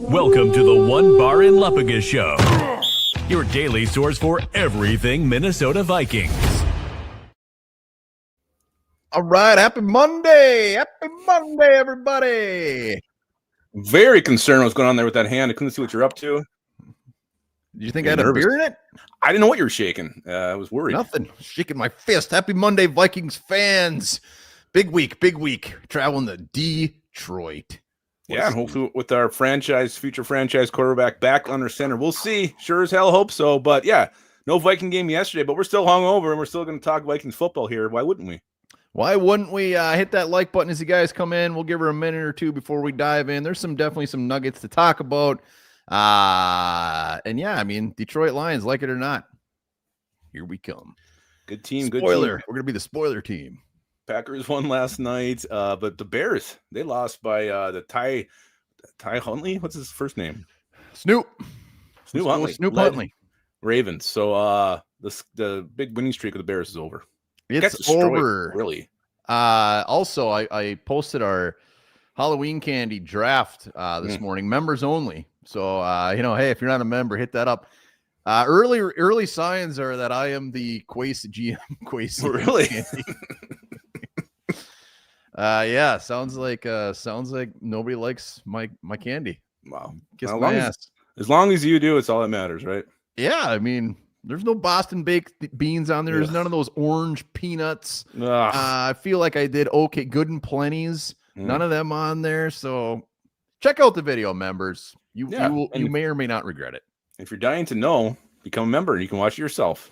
Welcome to the One Bar in Lupagus Show, your daily source for everything Minnesota Vikings. All right, happy Monday, everybody. Very concerned what's going on there with that hand. I couldn't see what you're up to. Did you think I had a beer in it? I didn't know what you were shaking. I was worried. Nothing. Shaking my fist. Happy Monday, Vikings fans. Big week. Traveling to Detroit. Yeah, and hopefully with our future franchise quarterback back under center. We'll see. Sure as hell hope so. But yeah, no Viking game yesterday, but we're still hungover and we're still going to talk Vikings football here. Why wouldn't we? Why wouldn't we hit that like button as you guys come in? We'll give her a minute or two before we dive in. There's definitely some nuggets to talk about. And yeah, I mean, Detroit Lions, like it or not, here we come. Good team. Spoiler. Good team. We're going to be the spoiler team. Packers won last night, but the Bears, they lost by the Ty Huntley. What's his first name? Snoop Huntley. Snoop Huntley. Ravens. So the big winning streak of the Bears is over. It's over. Really. Also, I posted our Halloween candy draft this morning, members only. So hey, if you're not a member, hit that up. Early signs are that I am the Quasi GM. Quasi. Really? Yeah, sounds like nobody likes my candy. Wow. Kiss my ass. As long as you do, it's all that matters, right? Yeah, I mean, there's no Boston baked beans on there. There's none of those orange peanuts. I feel like I did okay, good and plenties. None of them on there. So check out the video, members. You may or may not regret it. If you're dying to know, become a member. You can watch it yourself.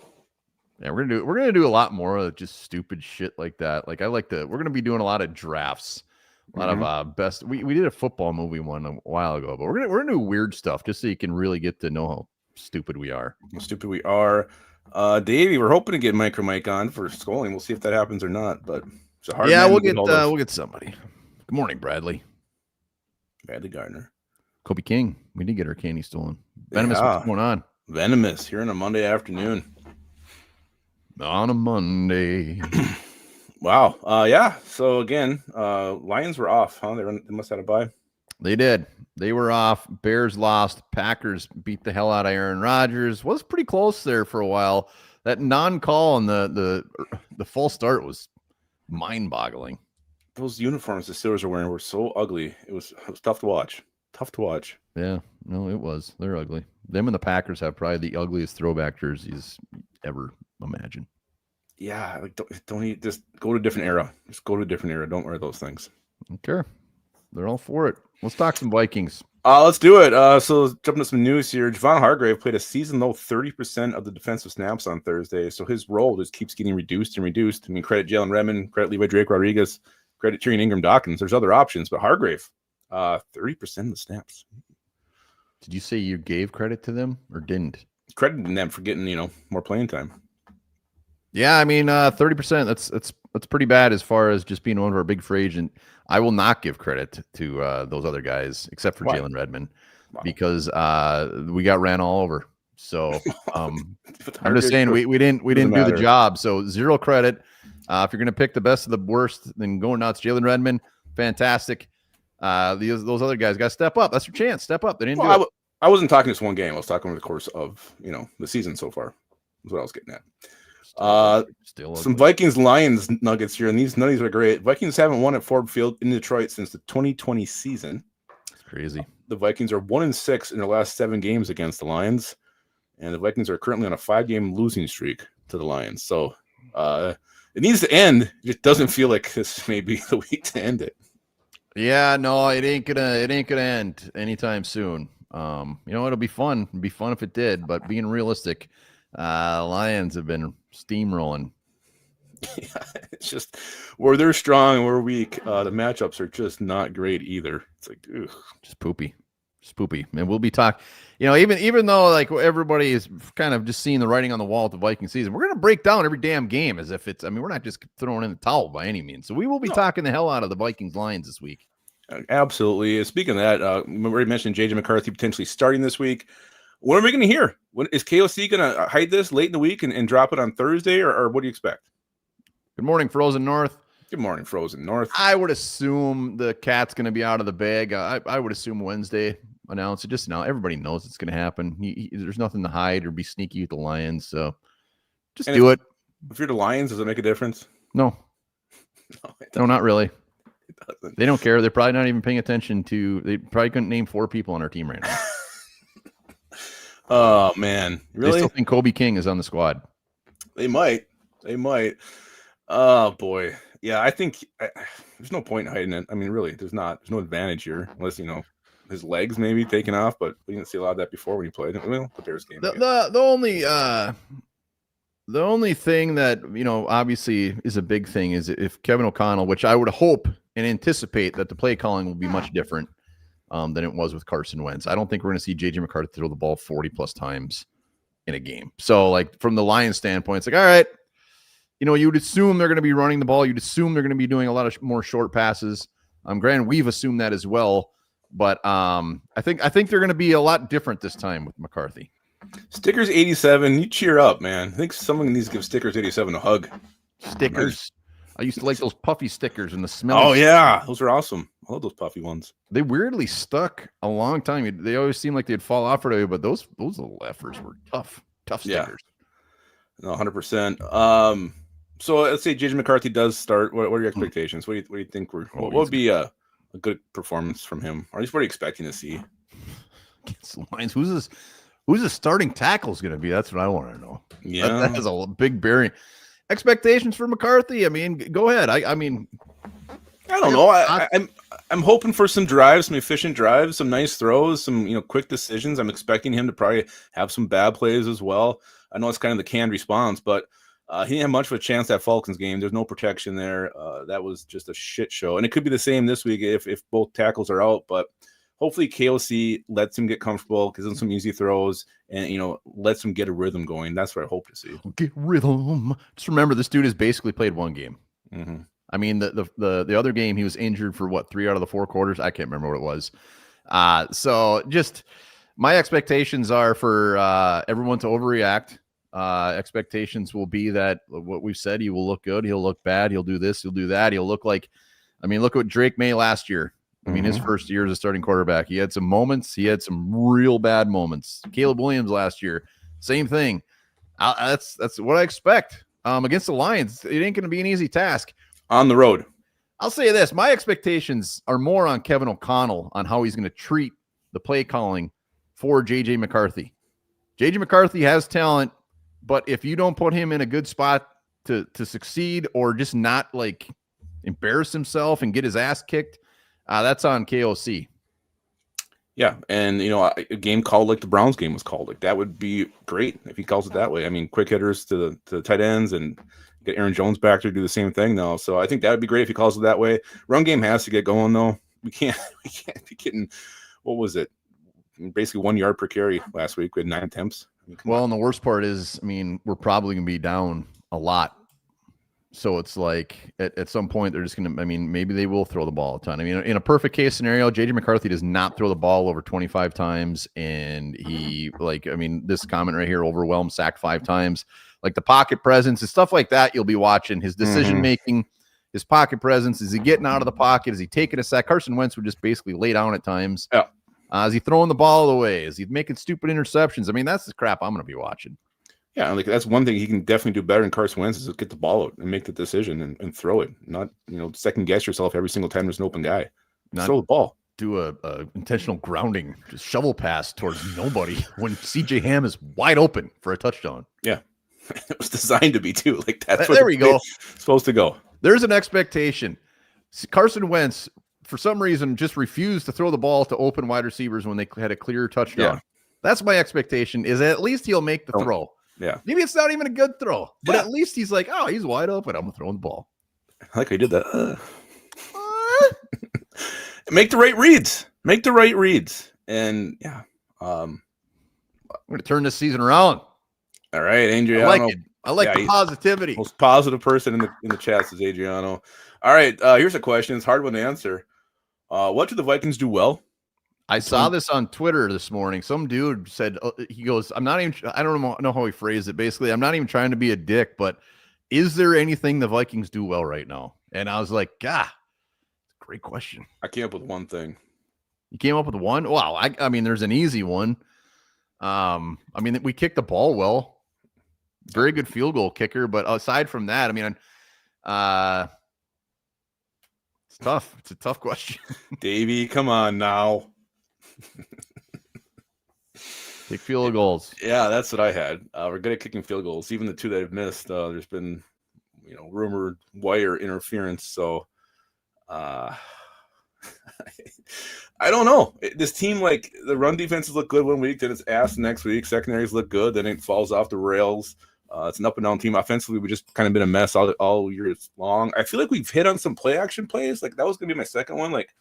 Yeah, we're gonna do a lot more of just stupid shit like that. Like we're gonna be doing a lot of drafts, a lot of best. We did a football movie one a while ago, but we're gonna do weird stuff just so you can really get to know how stupid we are. Davey, we're hoping to get Micro Mike on for Sculling. We'll see if that happens or not. But it's a hard. Yeah, we'll get somebody. Good morning, Bradley. Bradley Gardner. Kobe King. We did get our candy stolen. Venomous, what's going on? Venomous here on a Monday afternoon. On a Monday. Wow. Yeah. So again, Lions were off, huh? They must have had a bye. They did. They were off. Bears lost. Packers beat the hell out of Aaron Rodgers. Was pretty close there for a while. That non-call on the false start was mind-boggling. Those uniforms the Steelers are wearing were so ugly. It was tough to watch. Yeah. No, it was. They're ugly. Them and the Packers have probably the ugliest throwback jerseys ever imagine. Yeah, like don't just go to a different era. Just go to a different era. Don't wear those things. Okay. They're all for it. Let's talk some Vikings. Let's do it. So jumping to some news here. Javon Hargrave played a season-low 30% of the defensive snaps on Thursday. So his role just keeps getting reduced and reduced. I mean, credit Jalen Redmond, credit Levi Drake Rodriguez, credit Tyrion Ingram Dawkins. There's other options, but Hargrave, 30% of the snaps. Did you say you gave credit to them or didn't? Crediting them for getting, more playing time. Yeah, I mean, 30%, that's pretty bad as far as just being one of our big free agent. I will not give credit to those other guys except for Jalen Redmond because we got ran all over. So I'm just saying we didn't do the job. So zero credit. If you're going to pick the best of the worst, then go nuts. Jalen Redmond, fantastic. Those other guys got to step up. That's your chance. Step up. They didn't do it. I wasn't talking just one game. I was talking over the course of the season so far. That's what I was getting at. Still some Vikings Lions nuggets here, and none of these are great. Vikings haven't won at Ford Field in Detroit since the 2020 season. It's crazy. The Vikings are 1-6 in their last 7 games against the Lions, and the Vikings are currently on a 5-game losing streak to the Lions. So it needs to end. It just doesn't feel like this may be the week to end it. Yeah, no, it ain't gonna end anytime soon. It'll be fun. It'd be fun if it did, but being realistic, Lions have been steamrolling. Yeah, it's just where they're strong and we're weak. The matchups are just not great either. It's like, ugh. Just poopy. And we'll be talking, even though like everybody is kind of just seeing the writing on the wall at the Viking season, we're going to break down every damn game as if we're not just throwing in the towel by any means. So we will be talking the hell out of the Vikings Lions this week. Absolutely. Speaking of that, we already mentioned JJ McCarthy potentially starting this week. What are we going to hear? Is KOC going to hide this late in the week and drop it on Thursday, or what do you expect? Good morning, Frozen North. Good morning, Frozen North. I would assume the cat's going to be out of the bag. I would assume Wednesday. announce it. Just now, everybody knows it's going to happen. There's nothing to hide or be sneaky with the Lions. So just do it. If you're the Lions, does it make a difference? No. No, not really. It doesn't. They don't care. They're probably not even paying attention to. They probably couldn't name 4 people on our team right now. Oh man, really? They still think Kobe King is on the squad. They might. Oh boy, yeah. I think there's no point in hiding it. I mean, really, there's no advantage here unless his legs maybe taken off. But we didn't see a lot of that before when he played. Well, the Bears game. The only thing that obviously is a big thing is if Kevin O'Connell, which I would hope and anticipate that the play calling will be much different than it was with Carson Wentz. I don't think we're going to see J.J. McCarthy throw the ball 40 plus times in a game. So, like, from the Lions standpoint, it's like, all right, you would assume they're going to be running the ball. You'd assume they're going to be doing a lot of more short passes. Granted, we've assumed that as well, but I think they're going to be a lot different this time with McCarthy. Stickers 87. You cheer up, man. I think someone needs to give Stickers 87 a hug. Stickers. I used to like those puffy stickers and the smell. Oh yeah, those are awesome. I love those puffy ones. They weirdly stuck a long time. They always seemed like they'd fall off right away, but those little effers were tough stickers. Yeah. No, 100%. So let's say JJ McCarthy does start. What are your expectations? What do you think? What would be a good performance from him? Or at least what are you expecting to see? Against the Lions, who's the starting tackle is going to be? That's what I want to know. Yeah, that has a big bearing. Expectations for McCarthy. I mean, go ahead. I don't know. I'm hoping for some drives, some efficient drives, some nice throws, some quick decisions. I'm expecting him to probably have some bad plays as well. I know it's kind of the canned response, but he didn't have much of a chance that Falcons game. There's no protection there. That was just a shit show, and it could be the same this week if both tackles are out. But hopefully KOC lets him get comfortable, gives him some easy throws, and lets him get a rhythm going. That's what I hope to see. Get rhythm. Just remember, this dude has basically played one game. Mm-hmm. I mean, the other game he was injured for 3 out of the 4 quarters. I can't remember what it was. So just my expectations are for everyone to overreact. Expectations will be that what we've said, he will look good, he'll look bad, he'll do this, he'll do that, he'll look like. I mean, look at Drake May last year. I mean, his first year as a starting quarterback, he had some moments. He had some real bad moments. Caleb Williams last year, same thing. That's what I expect. Against the Lions, it ain't going to be an easy task. On the road. I'll say this. My expectations are more on Kevin O'Connell on how he's going to treat the play calling for J.J. McCarthy. J.J. McCarthy has talent, but if you don't put him in a good spot to succeed or just not like embarrass himself and get his ass kicked, that's on KOC. Yeah, and a game called like the Browns game was called, like that would be great if he calls it that way. I mean, quick hitters to the tight ends and get Aaron Jones back to do the same thing now. So I think that would be great if he calls it that way. Run game has to get going though. We can't be getting, what was it? Basically 1 yard per carry last week. We had 9 attempts. I mean, and the worst part is, I mean, we're probably going to be down a lot. So it's like at some point they're just going to, I mean, maybe they will throw the ball a ton. I mean, in a perfect case scenario, J.J. McCarthy does not throw the ball over 25 times. And he this comment right here, overwhelmed, sacked 5 times. Like the pocket presence and stuff like that, you'll be watching his decision-making, his pocket presence. Is he getting out of the pocket? Is he taking a sack? Carson Wentz would just basically lay down at times. Yeah. Is he throwing the ball away? Is he making stupid interceptions? I mean, that's the crap I'm going to be watching. Yeah, like that's one thing he can definitely do better than Carson Wentz is to get the ball out and make the decision and throw it. Not, second guess yourself every single time there's an open guy. Throw the ball. Do a intentional grounding, just shovel pass towards nobody when CJ Ham is wide open for a touchdown. Yeah. It was designed to be too. Like that's there we go. Supposed to go. There's an expectation. Carson Wentz, for some reason, just refused to throw the ball to open wide receivers when they had a clear touchdown. Yeah. That's my expectation, is at least he'll make the throw. Yeah. Maybe it's not even a good throw, but at least he's like, oh, he's wide open. I'm throwing the ball. I like how he did that. Make the right reads. Make the right reads. And yeah. I'm going to turn this season around. All right, Adriano. I like it. I like the positivity. Most positive person in the chat is Adriano. All right, here's a question. It's a hard one to answer. What do the Vikings do well? I saw this on Twitter this morning. Some dude said, he goes, I don't know how he phrased it. Basically, I'm not even trying to be a dick, but is there anything the Vikings do well right now? And I was like, great question. I came up with one thing. You came up with one? Wow. I mean, there's an easy one. I mean, we kicked the ball well. Very good field goal kicker. But aside from that, I mean, it's tough. It's a tough question. Davey, come on now. Take field goals. Yeah, that's what I had. We're good at kicking field goals. Even the two that I've missed, there's been, rumored wire interference. So, I don't know. This team, like, the run defenses look good 1 week, then it's ass next week. Secondaries look good, then it falls off the rails. It's an up and down team. Offensively, we've just kind of been a mess all year long. I feel like we've hit on some play action plays. Like, that was going to be my second one. Like,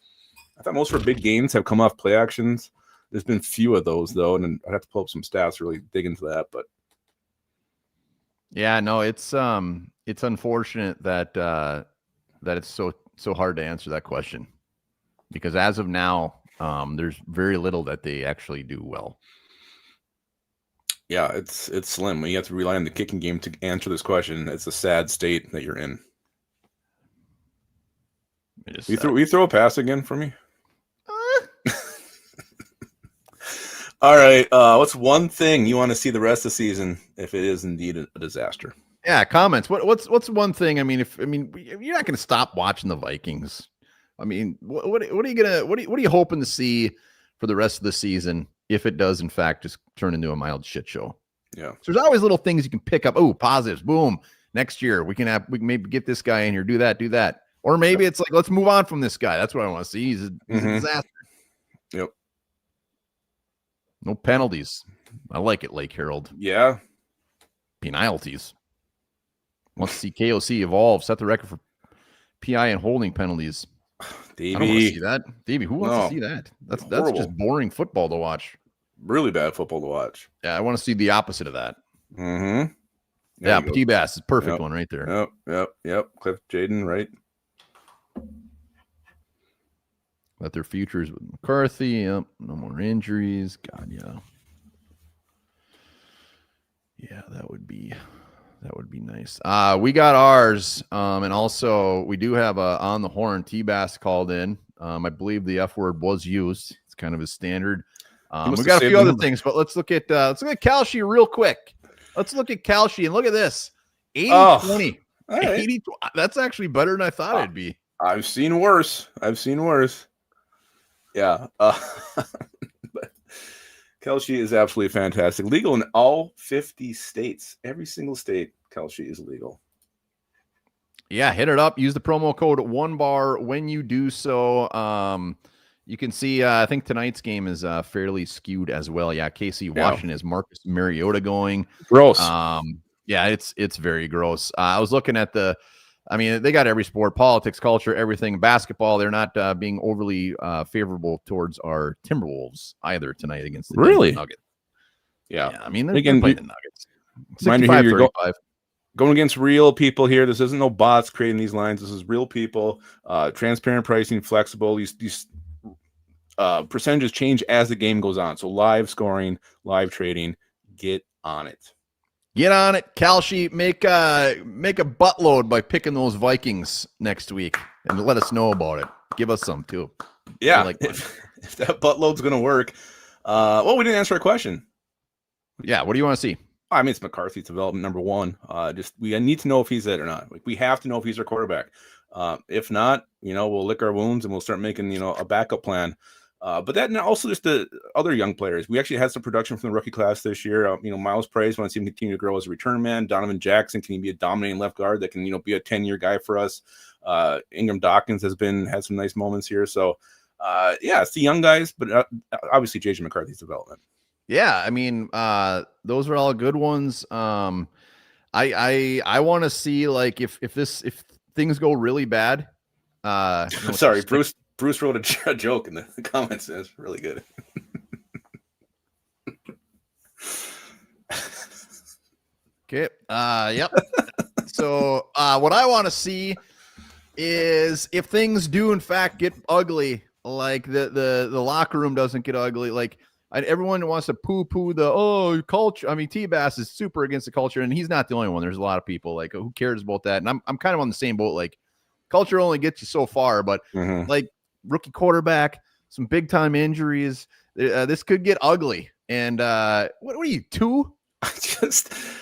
I thought most of our big gains have come off play actions. There's been few of those, though, and I'd have to pull up some stats to really dig into that. But yeah, no, it's unfortunate that it's so hard to answer that question, because as of now, there's very little that they actually do well. Yeah, it's slim. You have to rely on the kicking game to answer this question. It's a sad state that you're in. You throw a pass again for me? All right. What's one thing you want to see the rest of the season if it is indeed a disaster? Yeah, comments. What's one thing? I mean, you're not going to stop watching the Vikings. I mean, what are you hoping to see for the rest of the season if it does in fact just turn into a mild shit show? Yeah. So there's always little things you can pick up. Oh, positives. Boom. Next year we can maybe get this guy in here, do that. Or maybe it's like, let's move on from this guy. That's what I want to see. He's a disaster. Yep. No penalties. I like it, Lake Harold. Yeah. Penalties. Wants to see KOC evolve, set the record for PI and holding penalties. Davey. I don't want to see that. Davey, who wants to see that? That's just boring football to watch. Really bad football to watch. Yeah, I want to see the opposite of that. Mm-hmm. Yeah, T-Bass is a perfect one right there. Yep. Cliff Jaden, right? Let their futures with McCarthy. Yep. No more injuries. God, yeah. Yeah, that would be nice. We got ours. And also we do have a on the horn. T-Bass called in. I believe the F word was used. It's kind of his standard. We got a few other things, but let's look at Kalshi real quick. Let's look at Kalshi and look at this. 80-20. Right. 80. That's actually better than I thought it'd be. I've seen worse. Yeah. But Kalshi is absolutely fantastic. Legal in all 50 states. Every single state, Kalshi is legal. Yeah, hit it up. Use the promo code OneBar when you do so. You can see, I think tonight's game is fairly skewed as well. Yeah, KC Washington is Marcus Mariota going. Gross. Yeah, it's very gross. I was looking at they got every sport, politics, culture, everything. Basketball, they're not being overly favorable towards our Timberwolves either tonight against the Denver Nuggets. Yeah, I mean, they're playing the Nuggets. 65-35. Going against real people here. This isn't no bots creating these lines. This is real people. Transparent pricing, flexible. These percentages change as the game goes on. So live scoring, live trading. Get on it. Get on it, Kalshi. Make a buttload by picking those Vikings next week, and let us know about it. Give us some too. Yeah, if that buttload's gonna work. Well, we didn't answer a question. Yeah, what do you want to see? I mean, it's McCarthy's development number one. We need to know if he's it or not. Like, we have to know if he's our quarterback. If not, we'll lick our wounds and we'll start making a backup plan. But that, and also just the other young players. We actually had some production from the rookie class this year. Miles Praise, want to see him continue to grow as a return man. Donovan Jackson, can he be a dominating left guard that can, be a 10-year guy for us? Ingram Dawkins had some nice moments here. So, it's the young guys, but obviously JJ McCarthy's development. Yeah, I mean, those are all good ones. I want to see, like, if things go really bad. I'm sorry, Bruce wrote a joke in the comments. It's really good. Okay. Yep. So what I want to see is if things do in fact get ugly, like the locker room doesn't get ugly, like everyone wants to poo-poo the culture. I mean, T-Bass is super against the culture, and he's not the only one. There's a lot of people like, who cares about that? And I'm kind of on the same boat. Like, culture only gets you so far, but like, rookie quarterback, some big time injuries. This could get ugly. And what are you, 2?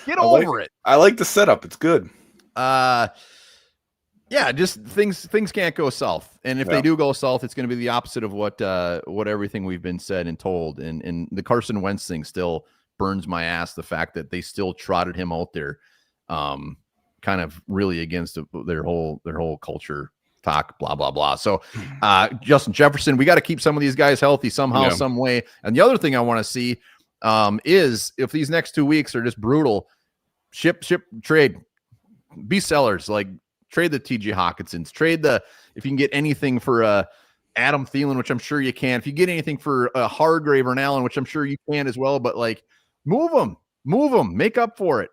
Get over it. I like the setup. It's good. Yeah, just things can't go south. And if they do go south, it's going to be the opposite of what everything we've been said and told. And the Carson Wentz thing still burns my ass. The fact that they still trotted him out there, kind of really against their whole culture talk, blah, blah, blah. So Justin Jefferson, we got to keep some of these guys healthy somehow, some way. And the other thing I want to see is if these next 2 weeks are just brutal, ship, trade, be sellers, like trade the TJ Hawkinsons, if you can get anything for Adam Thielen, which I'm sure you can, if you get anything for Hargrave or an Allen, which I'm sure you can as well, but like move them, make up for it.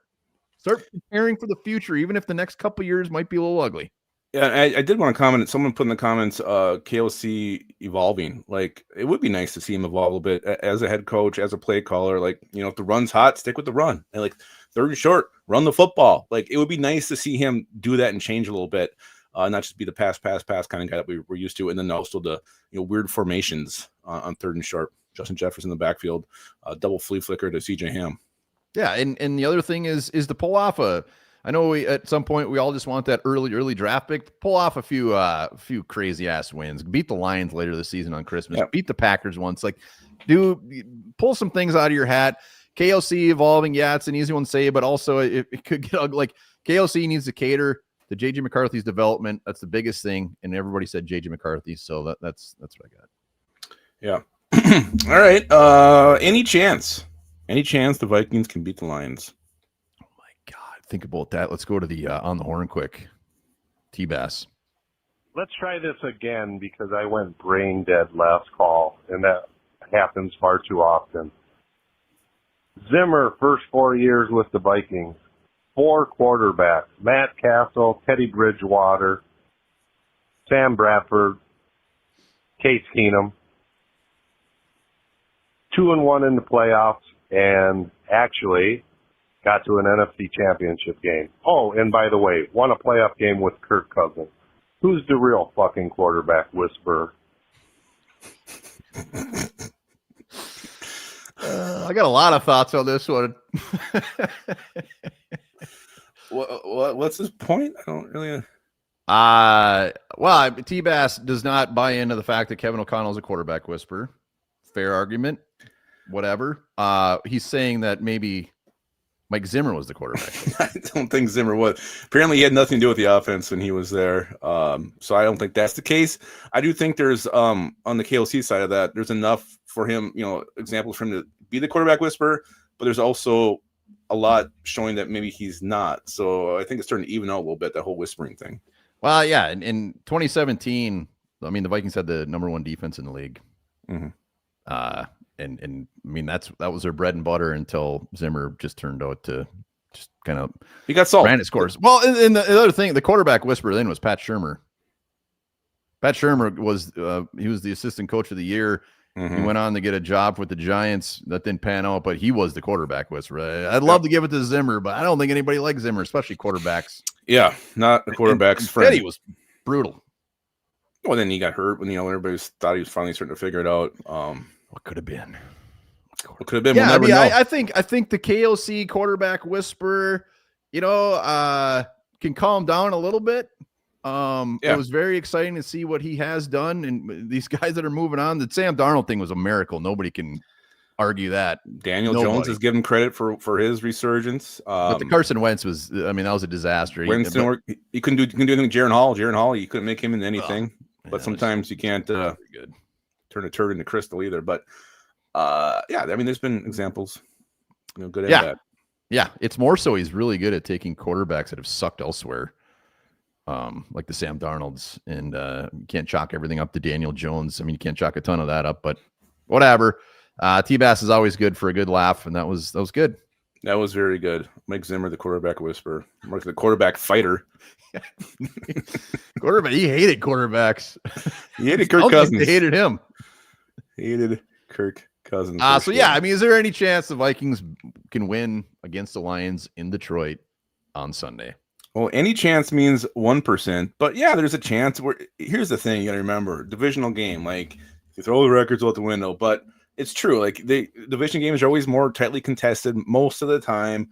Start preparing for the future, even if the next couple years might be a little ugly. Yeah, I did want to comment. Someone put in the comments, KOC evolving. Like, it would be nice to see him evolve a little bit as a head coach, as a play caller. Like, if the run's hot, stick with the run. And like 3rd and short, run the football. Like, it would be nice to see him do that and change a little bit, not just be the pass kind of guy that we're used to. And then also the weird formations on 3rd and short. Justin Jefferson in the backfield, double flea flicker to CJ Ham. Yeah, and the other thing is to pull off I know at some point we all just want that early draft pick. Pull off a few crazy ass wins. Beat the Lions later this season on Christmas. Beat the Packers once. Like, pull some things out of your hat. KOC evolving. Yeah, it's an easy one to say, but also it could get ugly. Like, KOC needs to cater to JJ McCarthy's development. That's the biggest thing. And everybody said JJ McCarthy, so that's what I got. Yeah. All right. Any chance the Vikings can beat the Lions? Think about that. Let's go to the on the horn quick. T-Bass. Let's try this again because I went brain dead last call, and that happens far too often. Zimmer, first 4 years with the Vikings, 4 quarterbacks: Matt Castle, Teddy Bridgewater, Sam Bradford, Case Keenum. 2-1 in the playoffs, and actually got to an NFC championship game. Oh, and by the way, won a playoff game with Kirk Cousins. Who's the real fucking quarterback whisperer? I got a lot of thoughts on this one. What's his point? I don't really. Well, T-Bass does not buy into the fact that Kevin O'Connell is a quarterback whisperer. Fair argument. Whatever. He's saying that maybe Mike Zimmer was the quarterback. I don't think Zimmer was. Apparently, he had nothing to do with the offense when he was there. So I don't think that's the case. I do think there's on the KOC side of that, there's enough for him, examples for him to be the quarterback whisperer, but there's also a lot showing that maybe he's not. So I think it's starting to even out a little bit, that whole whispering thing. Well, yeah. In 2017, I mean, the Vikings had the number 1 defense in the league. Mm-hmm. And I mean, that was their bread and butter until Zimmer just turned out to just kind of he got salt. Ran his course. Well, and the other thing, the quarterback whisperer then was Pat Shurmur. Pat Shurmur was he was the assistant coach of the year. Mm-hmm. He went on to get a job with the Giants. That didn't pan out, but he was the quarterback whisperer. I'd love to give it to Zimmer, but I don't think anybody likes Zimmer, especially quarterbacks. Yeah, not the quarterback's friend. He was brutal. Well, then he got hurt when everybody thought he was finally starting to figure it out. What could have been? What could have been? Yeah, we'll never know. I think the KOC quarterback whisperer, can calm down a little bit. It was very exciting to see what he has done, and these guys that are moving on. The Sam Darnold thing was a miracle. Nobody can argue that. Daniel Jones is given credit for his resurgence. But the Carson Wentz was, that was a disaster. Winston, he couldn't do anything. Jaron Hall, you couldn't make him into anything. But sometimes you can't turn a turd into crystal either. But there's been examples, good at that. Yeah, it's more so he's really good at taking quarterbacks that have sucked elsewhere, like the Sam Darnolds, and you can't chalk everything up to Daniel Jones. I mean, you can't chalk a ton of that up, but whatever. T-Bass is always good for a good laugh, and that was good. That was very good. Mike Zimmer, the quarterback whisperer, Mark, the quarterback fighter. Quarterback, he hated quarterbacks. He hated Kirk Cousins. They hated him. Hated Kirk Cousins. Is there any chance the Vikings can win against the Lions in Detroit on Sunday? Well, any chance means 1%, but yeah, there's a chance. Here's the thing you got to remember: divisional game. Like You throw the records out the window, but it's true. Like the division games are always more tightly contested most of the time.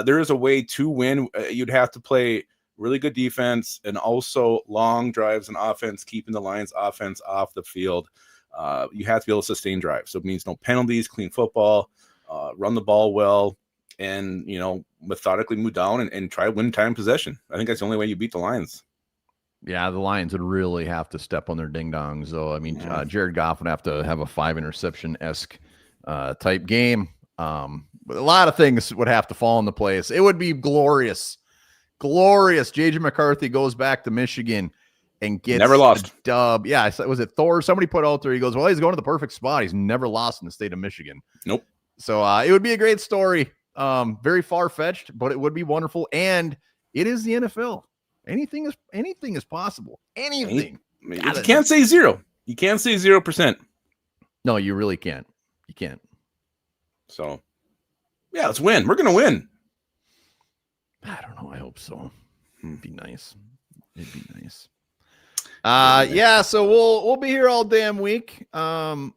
There is a way to win. You'd have to play really good defense and also long drives and offense, keeping the Lions offense off the field. You have to be able to sustain drives. So it means no penalties, clean football, run the ball well, and, methodically move down and try to win time possession. I think that's the only way you beat the Lions. Yeah, the Lions would really have to step on their ding-dongs, though. I mean, Jared Goff would have to have a 5-interception-esque type game. But a lot of things would have to fall into place. It would be glorious. Glorious. J.J. McCarthy goes back to Michigan and gets never lost a dub. Yeah, was it Thor? Somebody put out there, he goes, well, he's going to the perfect spot. He's never lost in the state of Michigan. Nope. So it would be a great story. Very far-fetched, but it would be wonderful. And it is the NFL. Anything is possible. Anything. You can't say zero. You can't say 0%. No, you really can't. You can't. So, yeah, let's win. We're going to win. I don't know. I hope so. It'd be nice. It'd be nice. Yeah, so we'll be here all damn week. Horned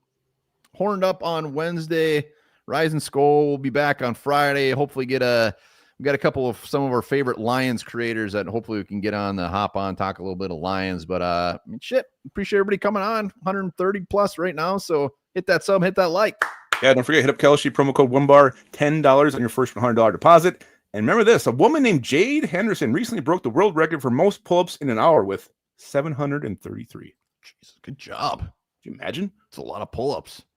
up on Wednesday. Rise and Skull will be back on Friday. Hopefully we got a couple of some of our favorite Lions creators that hopefully we can get on the hop on, talk a little bit of Lions. But appreciate everybody coming on. 130 plus right now. So hit that sub, hit that like. Yeah, don't forget, hit up Kelsey, promo code WINBAR, $10 on your first $100 deposit. And remember this, a woman named Jade Henderson recently broke the world record for most pull-ups in an hour with 733. Jesus, good job. Can you imagine? It's a lot of pull-ups.